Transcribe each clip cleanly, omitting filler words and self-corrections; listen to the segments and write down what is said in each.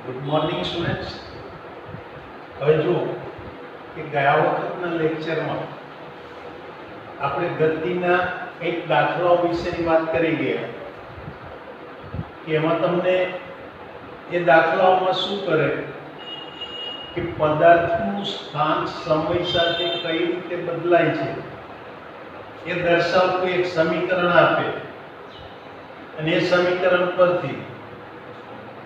Good morning students. હવે જુઓ કે ગયા વખતના લેક્ચરમાં આપણે ગતિના એક દાખલાઓ વિશેની વાત કરી ગયા કે એમાં તમને એ દાખલાઓમાં શું કરે કે પદાર્થનું સ્થાન સમય સાથે કઈ રીતે બદલાય છે એ દર્શાવતું એક સમીકરણ આપે અને એ સમીકરણ પરથી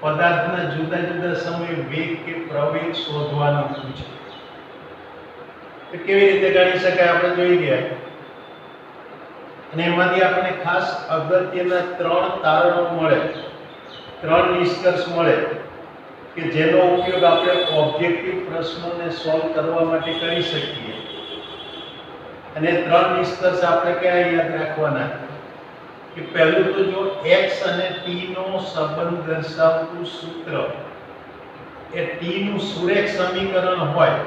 પદાર્થના જુદા જુદા સમયે વેગ કે પ્રવેગ શોધવાનું પૂછે. તો કેવી રીતે ગણી શકાય આપણે જોઈ ગયા અને એમાંથી આપણે ખાસ અગત્યના 3 તારણો મળે, 3 નિષ્કર્ષ મળે કે જેનો ઉપયોગ આપણે ઓબ્જેક્ટિવ પ્રશ્નોને સોલ્વ કરવા માટે કરી શકીએ. અને 3 નિષ્કર્ષ આપણે ક્યાં યાદ રાખવાના કે પહેલું તો જો x અને t નો સંબંધ દર્શાવતું સૂત્ર એ t નું સુરેખ સમીકરણ હોય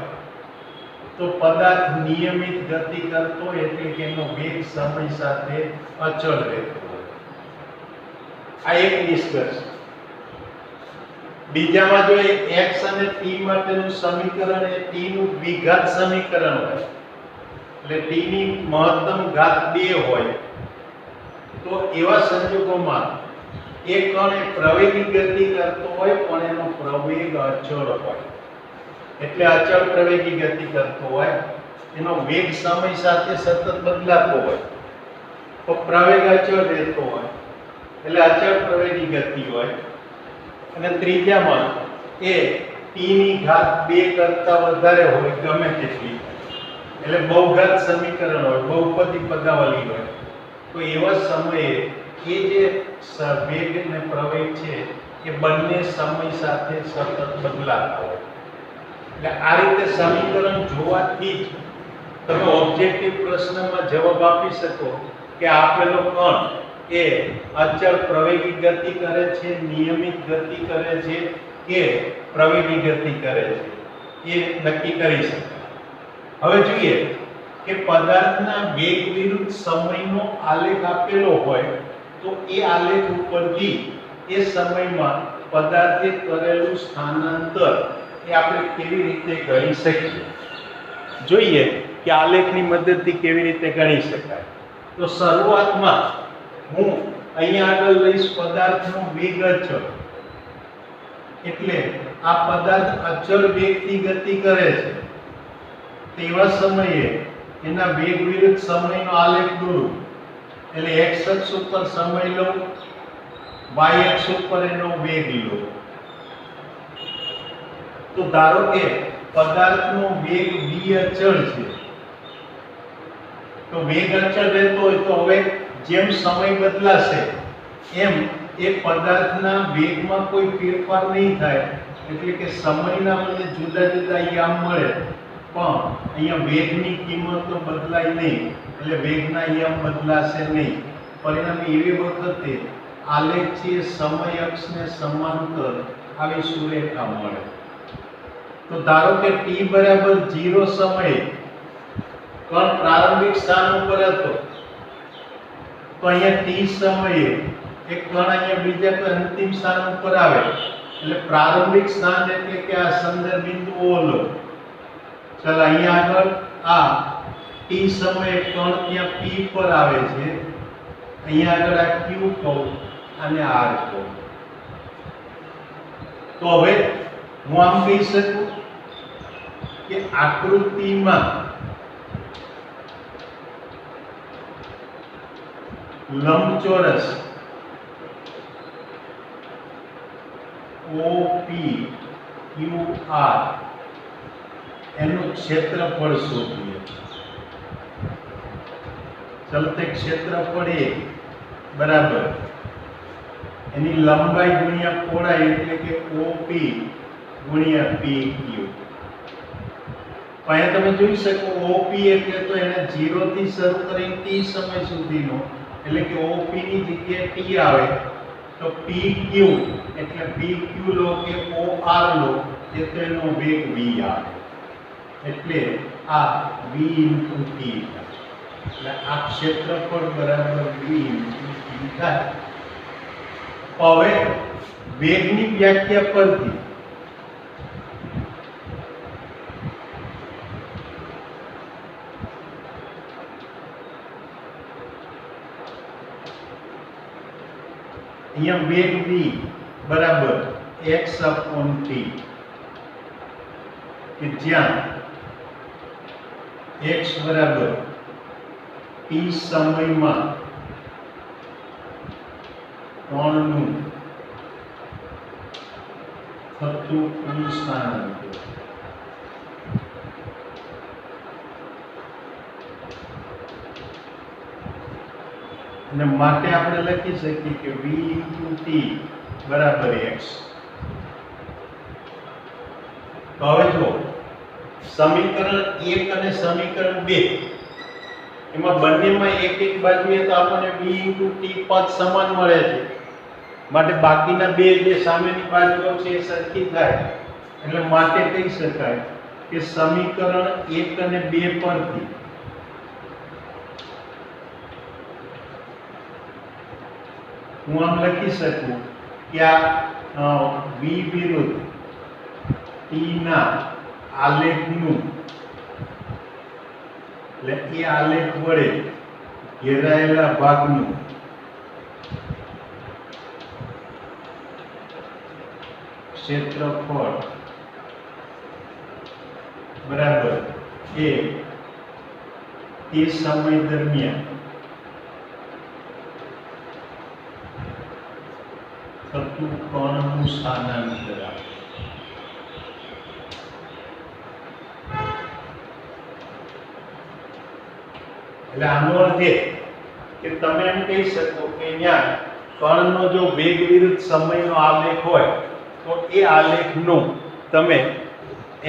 તો પદાર્થ નિયમિત ગતિ કરતો હોય એટલે કે એનો વેગ સમય સાથે અચળ રહેતો હોય. આ એક નિષ્કર્ષ. બીજામાં જો x અને t માટેનું સમીકરણ એ t નું દ્વિઘાત સમીકરણ હોય એટલે t ની મહત્તમ ઘાત 2 હોય તો એવા સંજોગોમાં એક કણ એ પ્રવેગી ગતિ કરતો હોય પણ એનો પ્રવેગ અચળ હોય એટલે અચળ પ્રવેગી ગતિ કરતો હોય, એનો વેગ સમય સાથે સતત બદલાતો હોય તો પ્રવેગ અચળ રહેતો હોય એટલે અચળ પ્રવેગી ગતિ હોય. અને ત્રીજામાં એ t ની ઘાત 2 કરતા વધારે હોય ગમે તેટલી એટલે બહુઘાત સમીકરણ હોય, બહુપદી પદાવલી હોય તો એવા સમયે એ જે વેગ અને પ્રવેગ છે એ બંને સમય સાથે સતત બદલાતા હોય. એટલે આ રીતે સમીકરણ જોવાથી જ તમે ઓબ્જેક્ટિવ પ્રશ્નમાં જવાબ આપી શકો કે આપેલો કણ એ અચળ પ્રવેગી ગતિ કરે છે, નિયમિત ગતિ કરે છે કે પ્રવેગી ગતિ કરે છે એ નક્કી કરી શકાય. હવે જોઈએ કે પદાર્થના વેગ વિરુદ્ધ સમયનો આલેખ આપેલો હોય તો એ આલેખ ઉપરથી એ સમયમાં પદાર્થે કરેલું સ્થાનાંતર એ આપણે કેવી રીતે ગણી શકીએ. જોઈએ કે આલેખની મદદથી કેવી રીતે ગણી શકાય. તો શરૂઆતમાં હું અહીંયા આગળ લઈશ પદાર્થનો વેગ અચળ એટલે આ પદાર્થ અચળ વેગથી ગતિ કરે છે તેવા સમયે એના વેગ વિરુદ્ધ સમયનો આલેખ દોરું એટલે x અક્ષ ઉપર સમય લઉં, y અક્ષ ઉપર એનો વેગ લઉં. તો ધારો કે પદાર્થનો વેગ v અચળ છે તો વેગ અચળ રહેતો હોય તો હવે જેમ સમય બદલાશે એમ એ પદાર્થના વેગમાં કોઈ ફેરફાર નહીં થાય એટલે કે સમયના મને જુદા જુદા યામ મળે પણ અહીંયા વેગની કિંમત તો બદલાય નહીં એટલે વેગના યામ બદલાશે નહીં. પરિણામે એવી વખતે આલેખ છે સમય અક્ષને સમાંતર આવી સુરેખા મળે. તો ધારો કે t બરાબર 0 સમયે કણ પ્રારંભિક સ્થાન ઉપર હતો તો અહીંયા t સમયે એક કણ અહીંયા બીજા કોઈ અંતિમ સ્થાન ઉપર આવે એટલે પ્રારંભિક સ્થાન એટલે કે આ સંદર્ભ બિંદુઓ લો. ચાલો અહીંયા આગળ આ t સમયે કણ ત્યાં p પર આવે છે, અહીંયા આગળ આ q કહું અને r કહું. તો હવે હું આમ કહી શકું કે આકૃતિમાં લંબચોરસ OPQR એનું ક્ષેત્રફળ શોધીએ. ચલો તે ક્ષેત્રફળ એ બરાબર એની લંબાઈ ગુણ્યા પહોળાઈ એટલે કે OP ગુણ્યા PQ. અહીંયા તમે જોઈ શકો OP એટલે તો એને 0 થી શરૂ કરીને t સમય સુધીનો એટલે કે OP ની જગ્યાએ t આવે તો PQ એટલે PQ લો કે OR લો એ તો એનો વેગ v આવે એટલે આ v * t એટલે આ ક્ષેત્રફળ બરાબર v * t થાય. હવે વેગની વ્યાખ્યા પરથી અહીંયા વેગ v બરાબર x/t કે જ્યાં x બરાબર t સમયમાં કોણનું થતું કુલ સ્થાનાંતર. અને માટે આપણે લખી શકીએ કે v * t બરાબર x. તો હવે જો સમીકરણ 1 અને સમીકરણ 2 એમાં બંનેમાં એક એક બાજુએ તો આપણને v * t પદ સમાન મળે છે, માટે બાકીના બે જે સામેની બાજુઓ છે એ સરખી થાય. એટલે માટે કહી શકાય કે સમીકરણ 1 અને 2 પરથી હું આમ લખી શકું કે આ v વિરુદ્ધ t ના આલેખનું, એટલે એ આલેખ વડે ઘેરાયેલા ભાગનું ક્ષેત્રફળ બરાબર એ તે સમય દરમિયાન થતું કણનું સ્થાનાંતર આપે. એટલે આનો અર્થ એ કે તમે એમ કહી શકો કે અહીંયા કણનો જો વેગ વિરુદ્ધ સમયનો આલેખ હોય તો એ આલેખનું તમે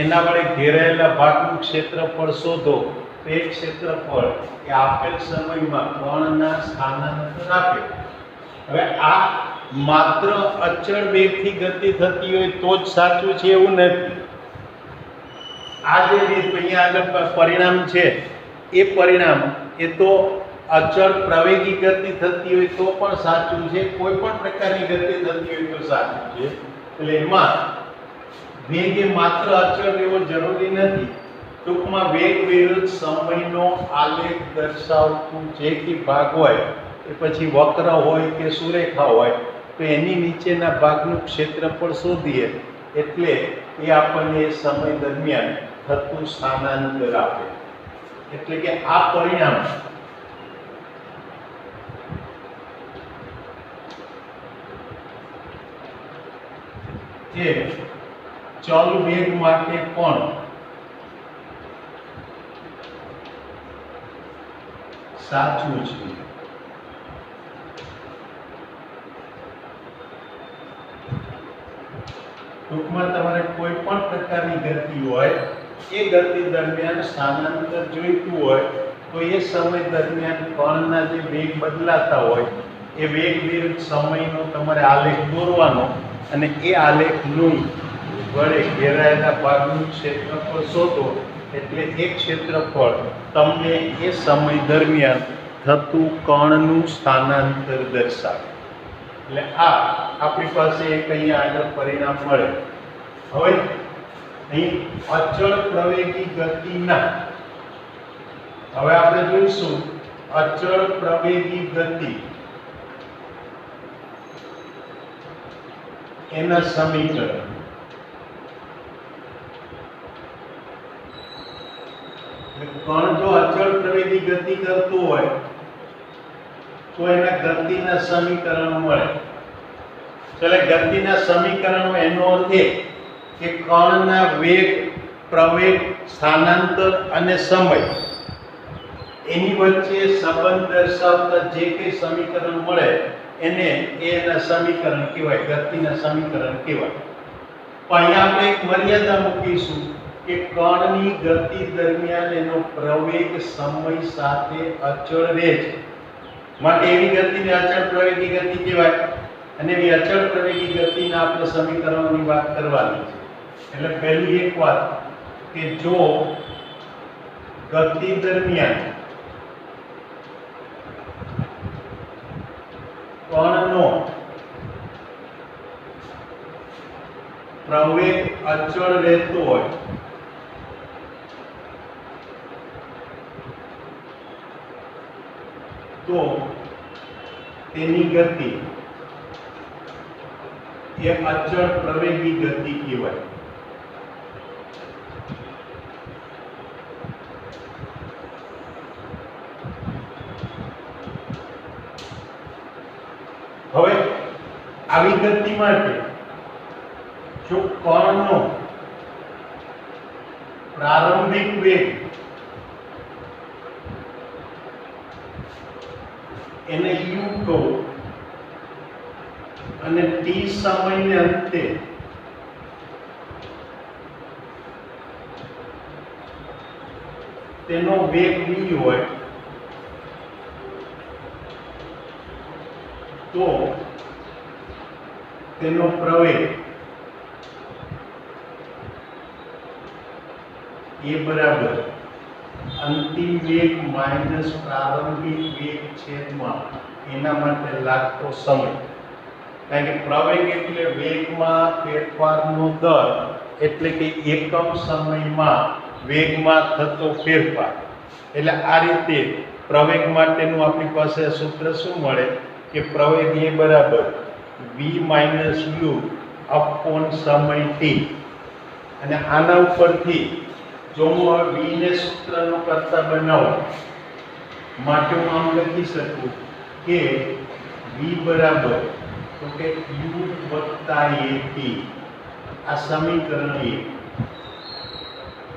એના વડે ઘેરાયેલા ભાગનું ક્ષેત્રફળ શોધો તો એ ક્ષેત્રફળ એ આપેલ સમયમાં કણના સ્થાનાંતર આપે. હવે આ માત્ર અચળ વેગથી ગતિ થતી હોય તો જ સાચું છે એવું નથી. આ જે રીત અહીંયા આગળ પરિણામ છે એ પરિણામ એ તો અચળ પ્રવેગી ગતિ થતી હોય તો પણ સાચું છે, કોઈ પણ પ્રકારની ગતિ થતી હોય તો સાચું છે. એટલે એમાં વેગ એ માત્ર અચળ રહેવો જરૂરી નથી. ટૂંકમાં વેગ વિરુદ્ધ સમયનો આલેખ દર્શાવતું જે કે ભાગ હોય એ પછી વક્ર હોય કે સુરેખા હોય તો એની નીચેના ભાગનું ક્ષેત્રફળ શોધીએ એટલે એ આપણને સમય દરમિયાન થતું સ્થાનાંતર આપે. એટલે કે આ પરિણામ એ ચલ વેગ માટે પણ સાચું છે. ટૂંકમાં તમારે કોઈ પણ પ્રકારની ગતિ હોય એ ગતિ દરમિયાન સ્થાનાંતર જોઈતું હોય તો એ સમય દરમિયાન કણના જે વેગ બદલાતા હોય એ વેગ વિરુદ્ધ સમયનો તમારે આલેખ દોરવાનો અને એ આલેખનું વડે ઘેરાયેલા ભાગનું ક્ષેત્રફળ શોધો એટલે એ ક્ષેત્રફળ તમને એ સમય દરમિયાન થતું કણનું સ્થાનાંતર દર્શાવે. એટલે આ આપણી પાસે એક અહીંયા આગળ પરિણામ મળે. હવે અહીં અચળ પ્રવેગી ગતિના, હવે આપણે જોઈશું અચળ પ્રવેગી ગતિ એના સમીકરણ. કણ જો અચળ પ્રવેગી ગતિ કરતું હોય તો એના ગતિના સમીકરણો મળે. એટલે ગતિના સમીકરણો એનો અર્થ એ કે કણના વેગ, પ્રવેગ, સ્થાનાંતર અને સમય એની વચ્ચે સંબંધ દર્શાવતા જે કંઈ સમીકરણ મળે એને એના સમીકરણ કહેવાય, ગતિના સમીકરણ કહેવાય. પણ અહીંયા આપણે એક મર્યાદા મૂકીશું કે કણની ગતિ દરમિયાન એનો પ્રવેગ સમય સાથે અચળ રહે છે, માટે એવી ગતિને અચળ પ્રવેગી ગતિ કહેવાય. અને એવી અચળ પ્રવેગી ગતિના આપણે સમીકરણોની વાત કરવાની છે. એટલે પહેલી એક વાત કે જો ગતિ દરમિયાન કણનો પ્રવેગ અચળ રહેતો હોય તો તેની ગતિ એ અચળ પ્રવેગી ગતિ કહેવાય. હવે આવી ગતિ માટે જો કણનો પ્રારંભિક વેગ એને u કહો અને t સમયને અંતે તેનો વેગ v હોય તો તેનો પ્રવેગ એ બરાબર અંતિમ વેગ માઇનસ પ્રારંભિક વેગ છેદમાં એના માટે લાગતો સમય. કારણ કે પ્રવેગ એટલે વેગમાં ફેરફારનો દર, એટલે કે એકમ સમયમાં વેગમાં થતો ફેરફાર. એટલે આ રીતે પ્રવેગ માટેનું આપણી પાસે સૂત્ર શું મળે કે પ્રવેગ એ બરાબર v માઇનસ u અપોન સમય t. અને આના ઉપરથી જો હું v ને સૂત્રનો કરતા બનાવું માટે હું આમ લખી શકું કે v બરાબર તો કે u વત્તા at. આ સમીકરણ 1.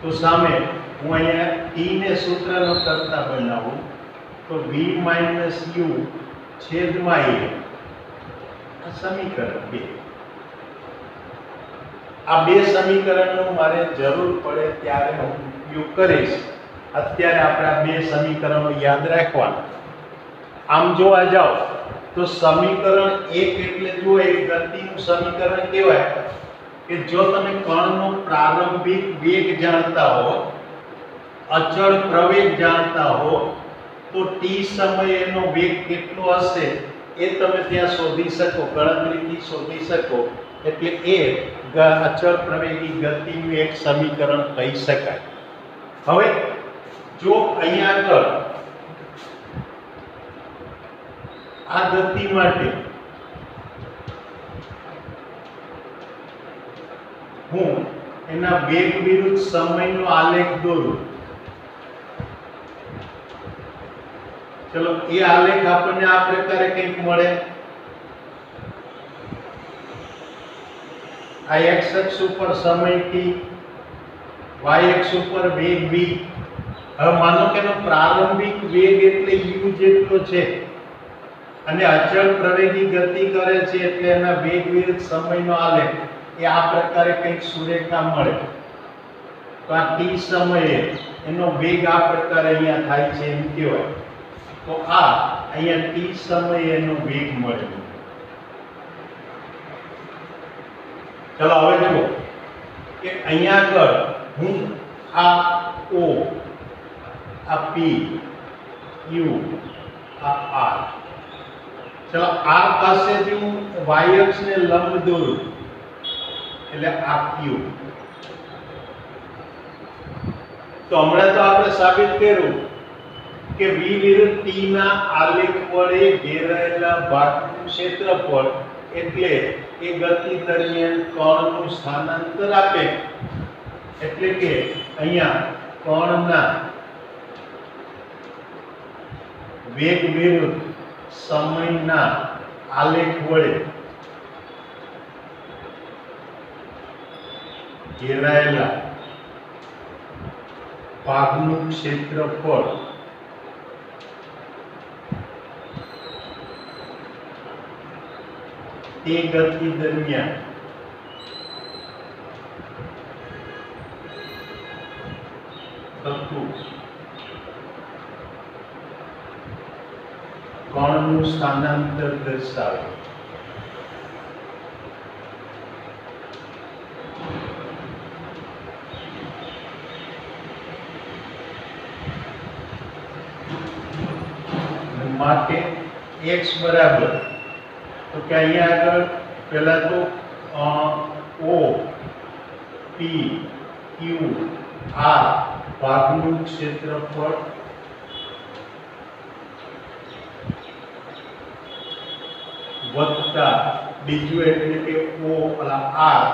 તો સામે હું અહીંયા t ને સૂત્રનો કરતા બનાવું તો v માઇનસ u છેદમાં a. આ સમીકરણ 2. આ બે સમીકરણનો મારે જરૂર પડે ત્યારે હું ઉપયોગ કરીશ. અત્યારે આપણે આ બે સમીકરણો યાદ રાખવાના. આમ જોવા જાઓ તો સમીકરણ 1 એટલે જો એક ગતિનું સમીકરણ કહેવાય કે જો તમે કણનો પ્રારંભિક વેગ જાણતા હો, અચળ પ્રવેગ જાણતા હો, તો t સમયે એનો વેગ કેટલો હશે એ તમે ત્યાં શોધી શકો, ગણતરીથી શોધી શકો. એટલે એ અચળ પ્રવેગી ગતિનું એક સમીકરણ કહી શકાય. હવે જો અહીંયા આગળ આ ગતિ માટે હું એના વેગ વિરુદ્ધ સમયનો આલેખ દોરું. ચલો એ આલેખ આપણને આ પ્રકારે કંઈક મળે. આ x અક્ષ ઉપર સમય t, y અક્ષ ઉપર વેગ v. હવે માનો કે એનો પ્રારંભિક વેગ એટલે u જેટલો છે અને અચળ પ્રવેગી ગતિ કરે છે એટલે એના વેગ વિરુદ્ધ સમયનો આલેખ એ આ પ્રકારે કંઈક સુરેખા મળે. તો આ t સમયે એનો વેગ આ પ્રકારે અહીંયા થાય છે એમ કહેવાય. તો આ અહીંયા t સમયે એનો વેગ મળે. ચલો હવે જુઓ કે અહીંયા આગળ હું આ o, આ p, u, આ r. ચલો r પાસેથી હું y અક્ષને લંબ દોરું એટલે આ q. તો હમણાં તો આપણે સાબિત કર્યું કે v વિરુદ્ધ t ના આલેખ વડે ઘેરાયેલા ભાગનું ક્ષેત્રફળ એટલે એ ગતિ દરમિયાન કણનું સ્થાનાંતર આપે. એટલે કે અહીંયા કણના વેગ વિરુદ્ધ સમયના આલેખ વડે ઘેરાયેલા ભાગનું ક્ષેત્રફળ તે ગતિ દરમિયાન થતું કણનું સ્થાનાંતર દર્શાવે. માટે x બરાબર તો કે અહીંયા આગળ પહેલા તો o, p, q, r ભાગનું ક્ષેત્રફળ વત્તા બીજું એટલે કે ઓ પેલા આર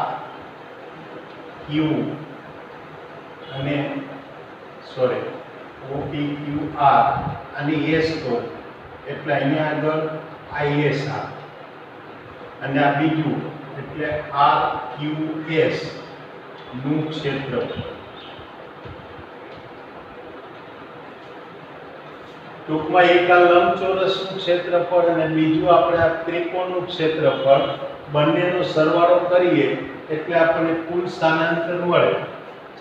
ક્યુ અને સોરી ઓ પી ક્યુ આર અને એસ તો એટલે અહીંયા આગળ આઈએસ આર અને આ બીજું એટલે આર ક્યુ એસ નું ક્ષેત્રફળ. ટૂંકમાં એક આ લંબચોરસનું ક્ષેત્રફળ અને બીજું આપણે આ ત્રિકોણનું ક્ષેત્રફળ બંનેનો સરવાળો કરીએ એટલે આપણને કુલ સ્થાનાંતર મળે.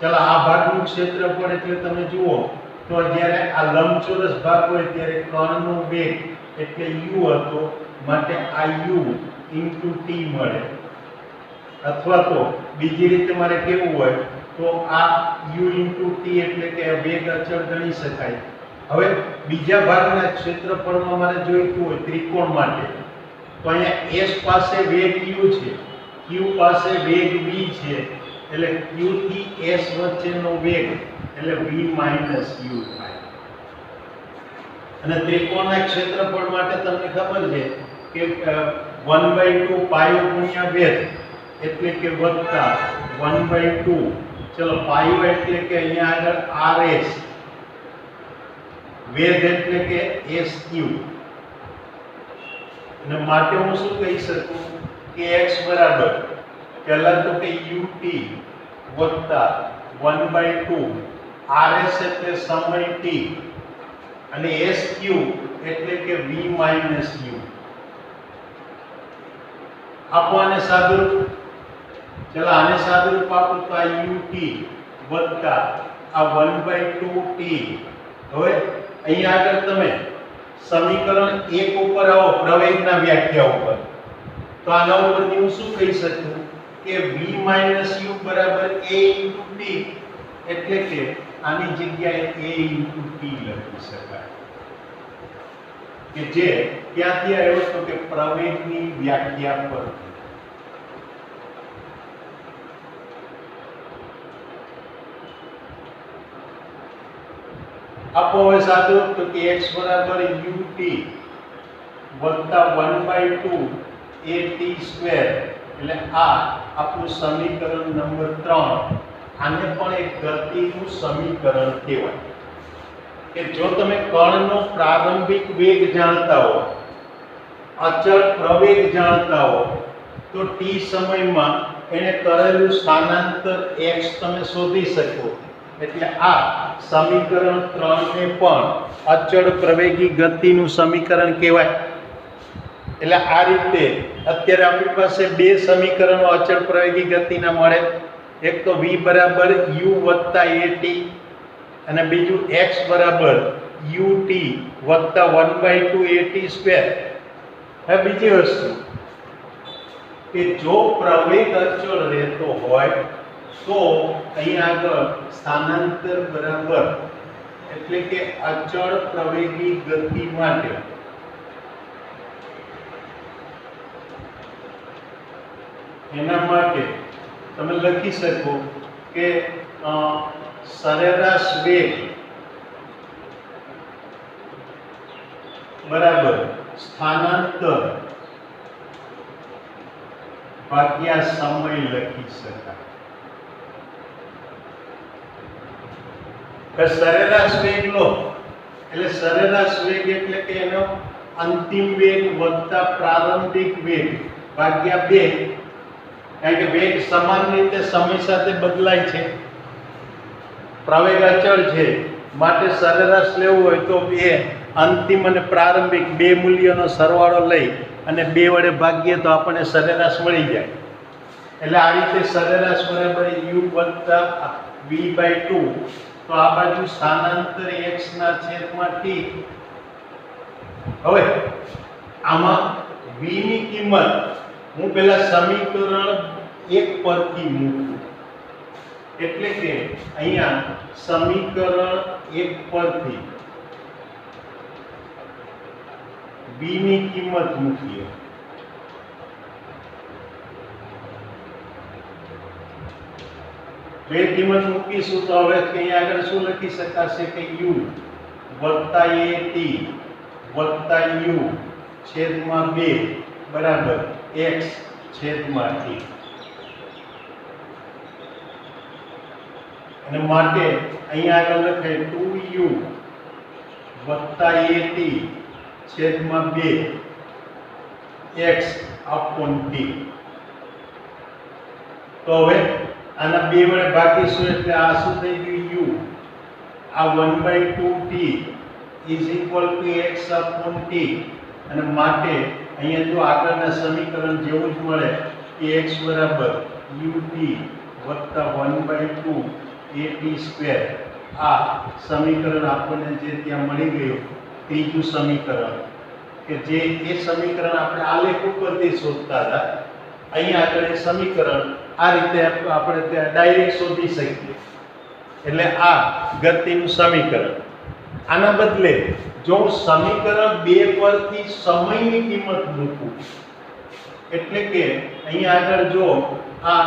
ચાલો આ ભાગનું ક્ષેત્રફળ એટલે તમે જુઓ તો જ્યારે આ લંબચોરસ ભાગ હોય ત્યારે કણનો વેગ એટલે u હતો માટે આ u * t મળે. અથવા તો બીજી રીતે મારે કહેવું હોય તો આ u * t એટલે કે વેગ અચળ ગણી શકાય. હવે બીજા ભાગના ક્ષેત્રફળમાં મારે જોઈતું હોય ત્રિકોણ માટે તો અહીંયા s પાસે વેગ u છે, q પાસે વેગ v છે એટલે q થી s વચ્ચેનો વેગ એટલે v - u થાય. અને ત્રિકોણના ક્ષેત્રફળ માટે તમને ખબર છે કે 1/2 પાયો ગુણ્યા વેગ એટલે કે વત્તા 1/2 ચલો પાયો એટલે કે અહીંયા આગળ rs વેગ એટલે કે sq અને માટે હું શું કહી શકું કે x બરાબર પહેલા તો કે ut વત્તા 1/2 rs એટલે સમય t અને sq એટલે કે v - u. આપો આને સાદુરૂપ. ચલો આને સાદુરૂપ આપો તો આ ut વત્તા આ 1/2t. હવે અહીંયા આગળ તમે સમીકરણ 1 ઉપર આવો પ્રવેગના વ્યાખ્યા ઉપર તો આના ઉપરથી હું શું કહી શકું કે v - u બરાબર a * t એટલે કે આની જગ્યાએ a * t લખી શકાય કે જે ક્યાંથી આવ્યો તો કે પ્રવેગની વ્યાખ્યા પરથી. આપો હવે સાદું તો કે x બરાબર ut વત્તા 1/2 at² એટલે આ આપણું સમીકરણ નંબર 3. આને પણ એક ગતિનું સમીકરણ કહેવાય કે જો તમે કણનો પ્રારંભિક વેગ જાણતા હો, અચળ પ્રવેગ જાણતા હો તો t સમયમાં એને કરેલું સ્થાનાંતર x તમે શોધી શકો. એટલે આ સમીકરણ 3 ને પણ અચળ પ્રવેગી ગતિનું સમીકરણ કહેવાય. એટલે આ રીતે અત્યારે આપણી પાસે બે સમીકરણો અચળ પ્રવેગી ગતિના મળે. એક તો v બરાબર u વત્તા at અને બીજું x બરાબર ut વત્તા 1/2 at². હવે બીજી વસ્તુ કે જો પ્રવેગ અચળ રહેતો હોય તો અહીં આગળ સ્થાનાંતર બરાબર એટલે કે અચળ પ્રવેગી ગતિ માટે એના માટે તમે લખી શકો કે સરેરાશ વેગ બરાબર સ્થાનાંતર ભાગ્યા સમય લખી શકાય. સરેરાશ વેગ લો એટલે સરેરાશ વેગ એટલે કે એનો અંતિમ વેગ વત્તા પ્રારંભિક વેગ ભાગ્યા 2. કારણ કે વેગ સમાન રીતે સમય સાથે બદલાય છે, પ્રવેગ અચળ છે માટે સરેરાશ લેવું હોય તો એ અંતિમ અને પ્રારંભિક બે મૂલ્યોનો સરવાળો લઈ અને 2 વડે ભાગીએ તો આપણને સરેરાશ મળી જાય. એટલે આ રીતે સરેરાશ બરાબર u વત્તા v/2. તો આ બાજુ સ્થાનાંતર x ના છેદમાં t. હવે આમાં v ની કિંમત હું પહેલા સમીકરણ 1 પરથી મૂકું એટલે કે અહીંયા સમીકરણ 1 પરથી v ની કિંમત મૂકીએ. બે કિંમત મૂકીશું તો હવે અહીંયા આગળ શું લખી શકાશે કે u વત્તા at વત્તા u છેદમાં 2 બરાબર x છેદમાં t અને માટે અહીંયા આગળ લખાય 2u વત્તા at છેદમાં 2 x upon t. તો હવે આના બે વડે ભાગીશું એટલે આ શું થઈ ગયું u, આ 1/2t is equal to x upon t અને માટે અહીંયા જો આગળના સમીકરણ જેવું જ મળે કે x બરાબર ut વત્તા 1/2 at સ્ક્વેર. આ સમીકરણ આપણને જે ત્યાં મળી ગયું ત્રીજું સમીકરણ કે જે એ સમીકરણ આપણે આલેખ ઉપરથી શોધતા હતા, અહીંયા આગળ એ સમીકરણ આ રીતે આપણે ત્યાં ડાયરેક્ટ શોધી શકીએ. એટલે આ ગતિનું સમીકરણ. આના બદલે જો હું સમીકરણ 2 પરથી સમયની કિંમત મૂકું, એટલે કે અહીંયા આગળ જો આ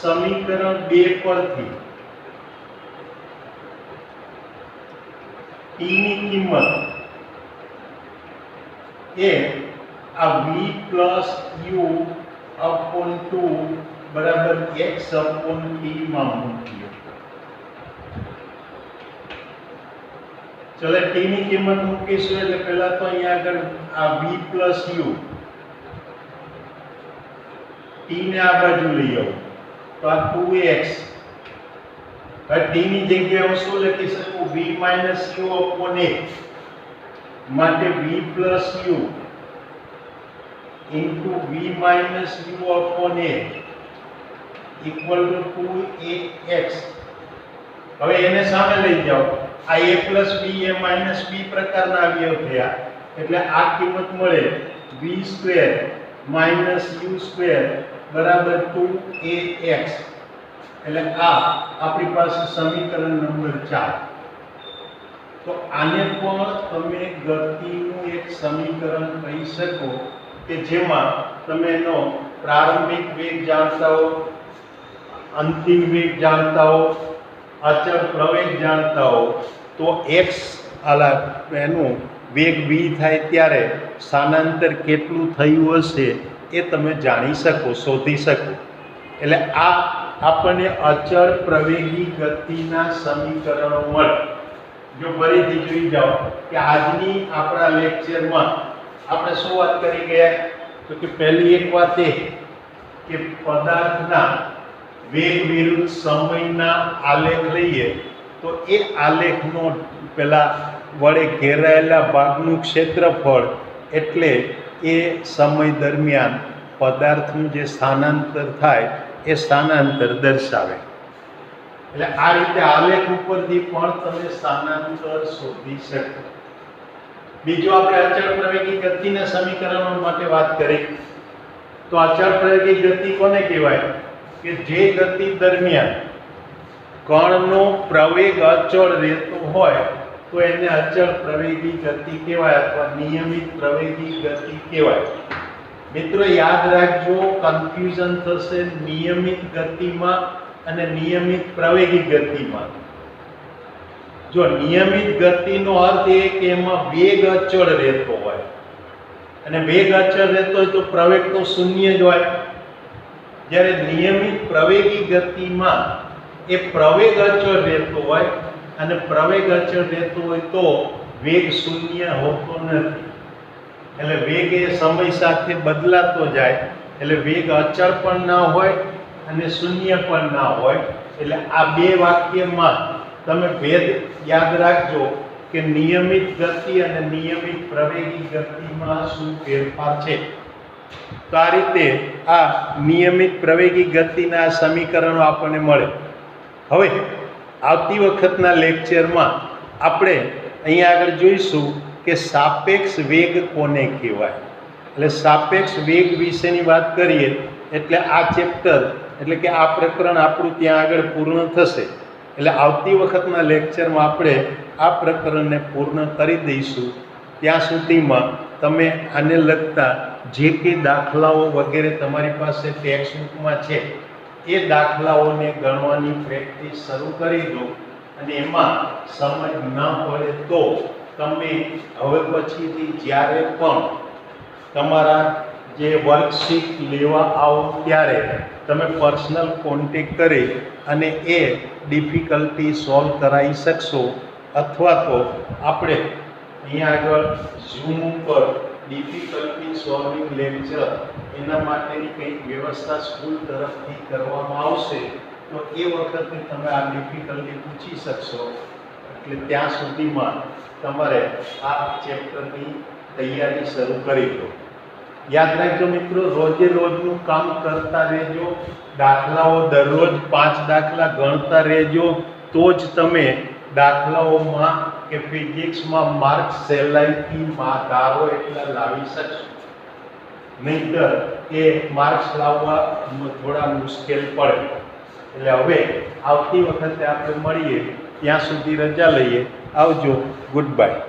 સમીકરણ 2 પરથી t ની કિંમત એ આ v plus u upon 2 બરાબર x upon t માં મૂકીએ. ચલો t ની કિંમત મૂકીશું એટલે પહેલા તો અહીંયા આગળ આ v plus u t ને આ બાજુ લઈ આવો તો આ 2x. હવે t ની જગ્યાએ હું શું લખી શકું? v minus u upon a માટે v plus u into v minus u upon a equal to 2ax. હવે એને સામે લઈ જાઓ, આ a plus b a minus b પ્રકારના અવયવ થયા એટલે આ કિંમત મળે v square minus u square બરાબર 2ax. એટલે આ આપણી પાસે સમીકરણ નંબર 4. તો આને પણ તમે ગતિનું એક સમીકરણ કહી શકો કે જેમાં તમે એનો પ્રારંભિક વેગ જાણતા હો, અંતિમ વેગ જાણતા હો, અચળ પ્રવેગ જાણતા હો, તો x એનું વેગ v થાય ત્યારે સ્થાનાંતર કેટલું થયું હશે એ તમે જાણી શકો, શોધી શકો. એટલે આ આપણને અચળ પ્રવેગી ગતિના સમીકરણો મળે. જો ફરીથી જોઈ જાઓ કે આજની આપણા લેક્ચરમાં આપણે શું વાત કરી ગયા, તો કે પહેલી એક વાત એ કે પદાર્થના વેગ વિરુદ્ધ સમયના આલેખ લઈએ તો એ આલેખનો પેલા વડે ઘેરાયેલા ભાગનું ક્ષેત્રફળ એટલે એ સમય દરમિયાન પદાર્થનું જે સ્થાનાંતર થાય એ સ્થાનાંતર દર્શાવે. એટલે આ રીતે આલેખ ઉપરથી પણ તમે સ્થાનાંતર શોધી શકો. બીજું આપણે અચળ પ્રવેગી ગતિના સમીકરણો માટે વાત કરી તો અચળ પ્રવેગી ગતિ કોને કહેવાય? કે જે ગતિ દરમિયાન કણનો પ્રવેગ અચળ રહેતો હોય તો એને અચળ પ્રવેગી ગતિ કહેવાય અથવા નિયમિત પ્રવેગી ગતિ કહેવાય. મિત્રો યાદ રાખજો, કન્ફ્યુઝન થશે નિયમિત ગતિમાં અને નિયમિત પ્રવેગી ગતિમાં. જો નિયમિત ગતિનો અર્થ એ કે એમાં વેગ અચળ રહેતો હોય અને વેગ અચળ રહેતો હોય તો પ્રવેગ તો શૂન્ય જ હોય. જ્યારે નિયમિત પ્રવેગી ગતિમાં એ પ્રવેગ અચળ રહેતો હોય અને પ્રવેગ અચળ રહેતો હોય તો વેગ શૂન્ય હોતો નથી. એટલે વેગ એ સમય સાથે બદલાતો જાય એટલે વેગ અચળ પણ ના હોય અને શૂન્ય પણ ના હોય. એટલે આ બે વાક્યમાં તમે ભેદ યાદ રાખજો કે નિયમિત ગતિ અને નિયમિત પ્રવેગી ગતિમાં શું ફેરફાર છે. તો આ રીતે આ નિયમિત પ્રવેગી ગતિના સમીકરણો આપણને મળે. હવે આવતી વખતના લેક્ચરમાં આપણે અહીંયા આગળ જોઈશું કે સાપેક્ષ વેગ કોને કહેવાય. એટલે સાપેક્ષ વેગ વિશેની વાત કરીએ એટલે આ ચેપ્ટર એટલે કે આ પ્રકરણ આપણું ત્યાં આગળ પૂર્ણ થશે. એટલે આવતી વખતના લેક્ચરમાં આપણે આ પ્રકરણને પૂર્ણ કરી દઈશું. ત્યાં સુધીમાં તમે આને લગતા જે કંઈ દાખલાઓ વગેરે તમારી પાસે ટેક્સ્ટ બુકમાં છે એ દાખલાઓને ગણવાની પ્રેક્ટિસ શરૂ કરી દો અને એમાં સમજ ન પડે તો તમે હવે પછીથી જ્યારે પણ તમારા જે વર્કશીટ લેવા આવો ત્યારે તમે પર્સનલ કોન્ટેક કરી અને એ ડિફિકલ્ટી સોલ્વ કરાવી શકશો, અથવા તો આપણે અહીંયા આગળ ઝૂમ ઉપર ડિફિકલ્ટી સોલ્વિંગ લેક્ચર એના માટેની કંઈક વ્યવસ્થા સ્કૂલ તરફથી કરવામાં આવશે, તો એ વખતે તમે આ ડિફિકલ્ટી પૂછી શકશો. એટલે ત્યાં સુધીમાં તમારે આ ચેપ્ટરની તૈયારી શરૂ કરી દો. યાદ રાખજો મિત્રો, રોજે રોજનું કામ કરતા રહેજો. દાખલાઓ દરરોજ 5 દાખલા ગણતા રહેજો, તો જ તમે દાખલાઓમાં કે ફિઝિક્સમાં માર્ક્સ સહેલાઈથી ધારો એટલા લાવી શકશો. નહીંતર એ માર્ક્સ લાવવા થોડા મુશ્કેલ પડે. એટલે હવે આવતી વખતે આપણે મળીએ, ત્યાં સુધી રજા લઈએ. આવજો. Good bye.